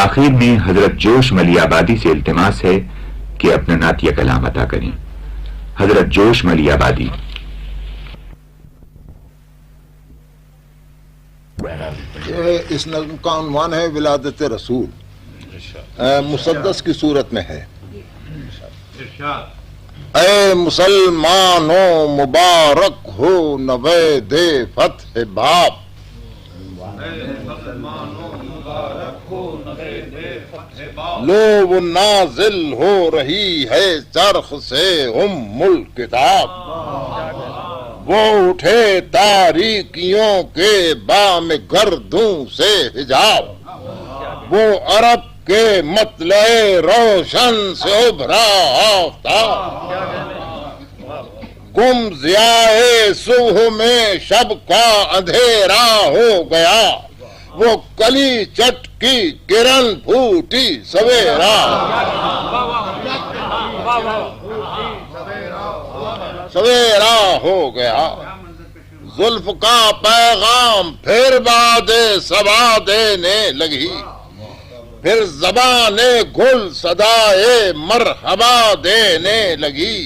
آخر میں حضرت جوش ملی آبادی سے التماس ہے کہ اپنا نعتیہ کلام عطا کریں۔ حضرت جوش ملی آبادی۔ اس نظم کا عنوان ہے ولادت رسول، مسدس کی صورت میں ہے۔ اے مسلمانوں مبارک ہو نوید فتح باب، لو وہ نازل ہو رہی ہے چرخ سے الکتاب، وہ اٹھے تاریکیوں کے بام گردوں سے حجاب، وہ عرب کے مطلع روشن سے ابھرا آفتاب، گم ضیائے صبح میں شب کا اندھیرا ہو گیا، وہ کلی چٹ کی کرن پھوٹی سویرا، سویرا ہو گیا، زلف کا پیغام پھر باد صبا دینے لگی، پھر زبان گل صدائے مرحبا دینے لگی،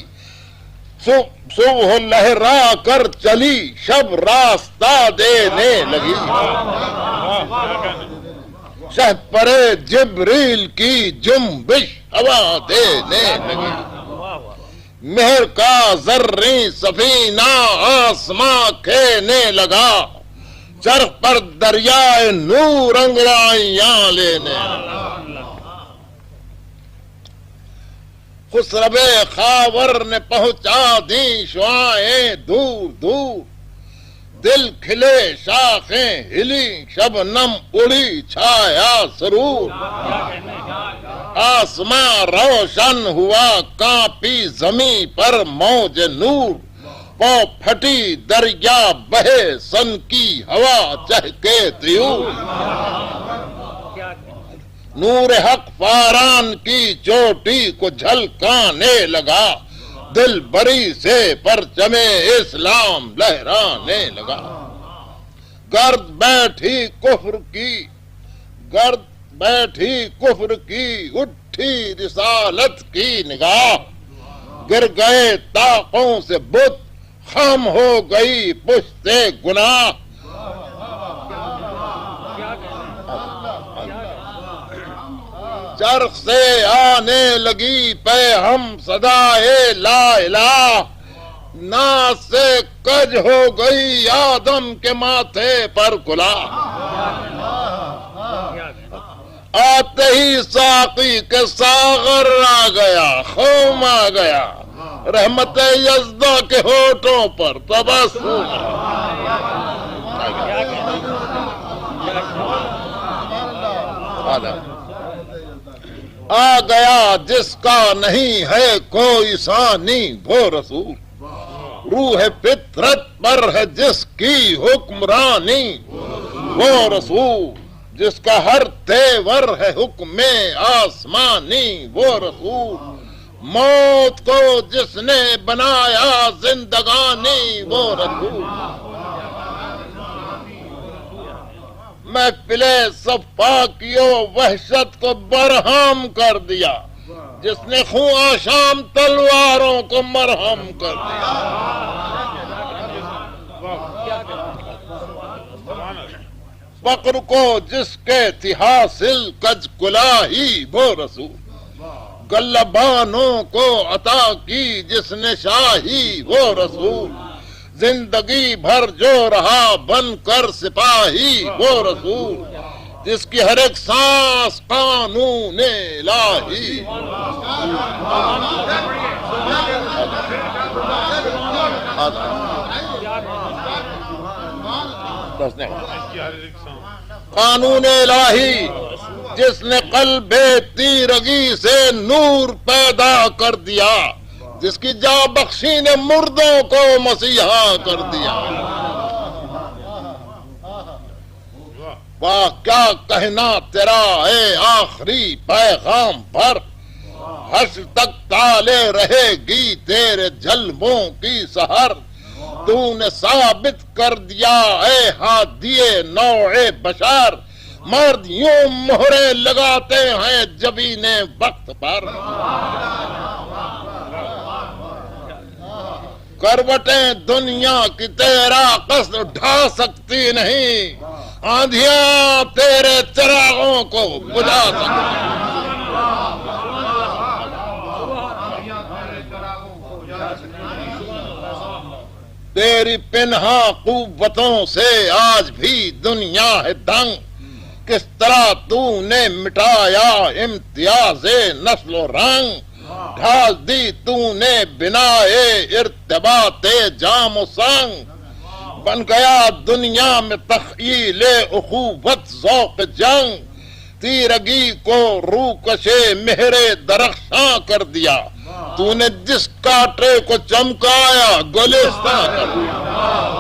صبح لہرا کر چلی شب راستہ دینے لگی، شہپر جبریل کی جنبش ہوا دینے لگی، مہر کا زریں سفینہ آسماں کھینے لگا، چرخ پر دریائے نور انگڑائیاں لینے لگا، خسرو خاور نے پہنچا دی شعائیں دور دور، دل کھلے شاخیں ہلی شبنم اڑی چھایا سرور، آسمان روشن ہوا کانپی زمین پر موج نور، پاؤں پھٹی دریا بہے سن کی ہوا چہکے طیور، نور حق فاران کی چوٹی کو جھلکانے لگا، دل بری سے پرچم اسلام لہرانے لگا، گرد بیٹھی کفر کی اٹھی رسالت کی نگاہ، گر گئے طاقوں سے بت خم ہو گئی پشت گناہ، چرخ سے آنے لگی پہ ہم صدائے لا الہ، ناز سے کج ہو گئی آدم کے ماتھے پر کلاه، آتے ہی ساقی کے ساغر آ گیا، خم آ گیا، رحمت یزداں کے ہونٹوں پر تبسم آ گیا، جس کا نہیں ہے کوئی ثانی وہ رسول، روح فطرت پر ہے جس کی حکمرانی وہ رسول، جس کا ہر تیور ہے حکم آسمانی وہ رسول، موت کو جس نے بنایا زندگانی وہ رسول، محفل صفاقیوں وحشت کو برہم کر دیا، جس نے خون آشام تلواروں کو مرہم کر دیا، فقر کو جس کے تھی حاصل کج کلاہی وہ رسول، غلبانوں کو عطا کی جس نے شاہی وہ رسول، زندگی بھر جو رہا بن کر سپاہی وہ رسول، جس کی ہر ایک سانس قانون الہی، قانون الہی، جس نے قلب تیرگی سے نور پیدا کر دیا، جس کی جاں بخشی نے مردوں کو مسیحا کر دیا، واہ کیا کہنا تیرا اے آخری پیغام پر، حشر تک تالے رہے گی تیرے جلووں کی سحر، تو نے ثابت کر دیا اے ہادی نوع بشر، مرد یوں مہرے لگاتے ہیں جبین وقت پر، کروٹیں دنیا کی تیرا قصد ڈھا سکتی نہیں، آندھیاں تیرے چراغوں کو بجھا سکتی۔ تیری پنہا قوتوں سے آج بھی دنیا ہے دنگ، کس طرح تو نے مٹایا امتیاز نسل و رنگ، ڈھال دی تو نے بنائے ارتباط جام و سنگ، بن گیا دنیا میں تخیل اخوت ذوق جنگ، تیرگی کو روکشے مہر درخشاں کر دیا، تو نے جس کاٹے کو چمکایا گلستاں کر دیا۔